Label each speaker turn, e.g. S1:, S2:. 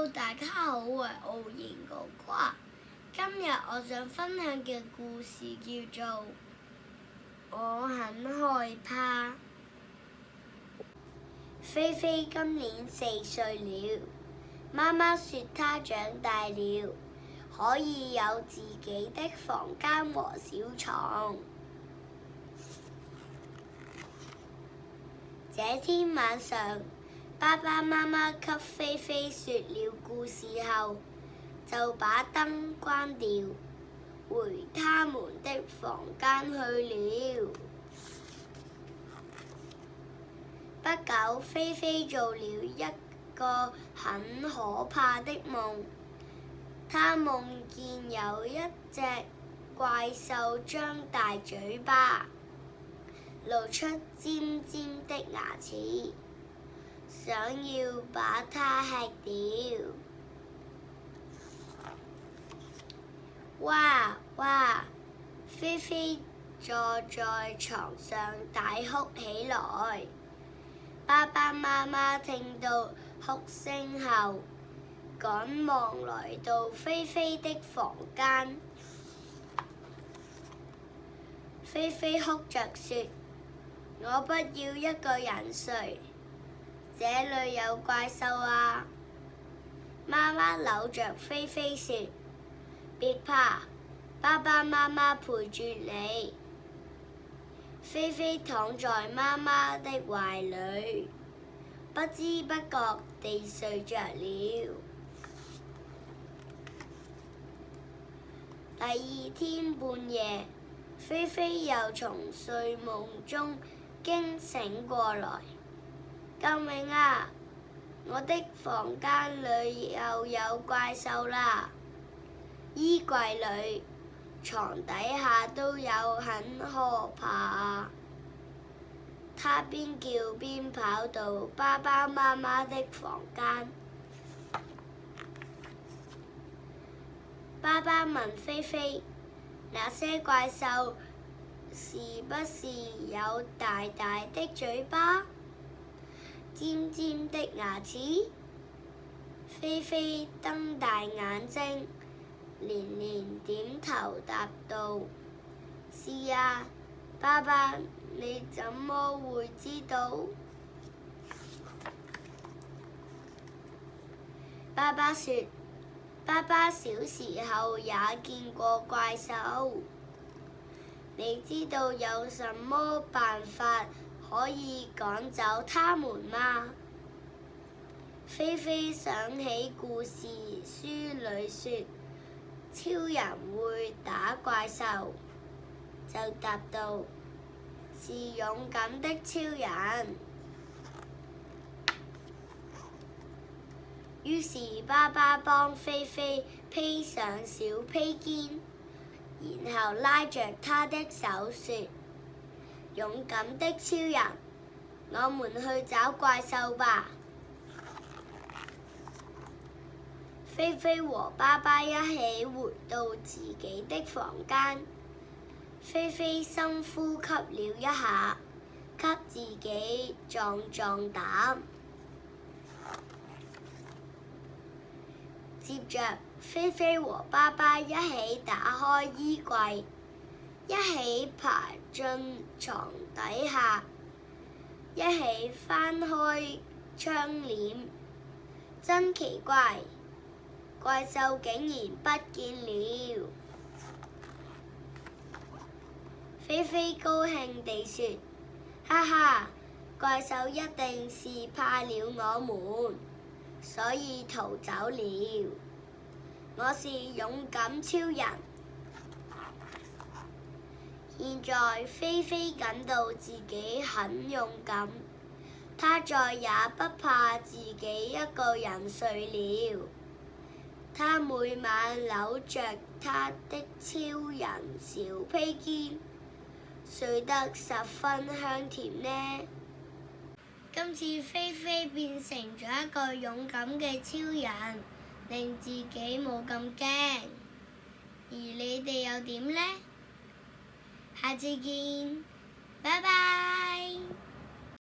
S1: Hello， 大家好，我係傲然哥哥。今日我想分享嘅故事叫做我很害怕。菲菲今年4歲了，媽媽說她長大了，可以有自己的房間和小床。這天晚上，爸爸媽媽給菲菲說了故事後，就把燈關掉，回他們的房間去了。不久，菲菲做了一個很可怕的夢。她夢見有一隻怪獸張大嘴巴，露出尖尖的牙齒，想要把它吃掉。哇哇！菲菲坐在床上大哭起來。爸爸媽媽聽到哭聲後，趕忙來到菲菲的房間。菲菲哭着說：我不要一個人睡，這裡有怪獸啊！媽媽摟着菲菲說：別怕，爸爸媽媽陪住你。菲菲躺在媽媽的懷裡，不知不覺地睡着了。第二天半夜，菲菲又從睡夢中驚醒過來。救命啊！我的房間裡又有怪獸啦！衣櫃裡、床底下都有，很可怕。她邊叫邊跑到爸爸媽媽的房間。爸爸問菲菲：那些怪獸是不是有大大的嘴巴、尖尖的牙齒？菲菲瞪大眼睛，連連點頭答道：是啊，爸爸，你怎麼會知道？爸爸說：爸爸小時候也見過怪獸。你知道有什麼辦法可以趕走他們嗎？菲菲想起故事書裡說超人會打怪獸，就答道：是勇敢的超人。於是爸爸幫菲菲披上小披肩，然後拉着她的手說：勇敢的超人，我們去找怪獸吧。菲菲和爸爸一起回到自己的房間。菲菲深呼吸了一下，給自己壯膽。接着，菲菲和爸爸一起打開衣櫃，一起爬進床底下，一起翻開窗簾。真奇怪，怪獸竟然不見了。菲菲高興地說：哈哈，怪獸一定是怕了我們，所以逃走了。我是勇敢超人。現在菲菲感到自己很勇敢，她再也不怕自己一個人睡了。她每晚摟着她的超人小披肩，睡得十分香甜呢。今次菲菲變成咗一個勇敢嘅超人，令自己冇咁驚。而你哋又點呢？下次見，拜拜。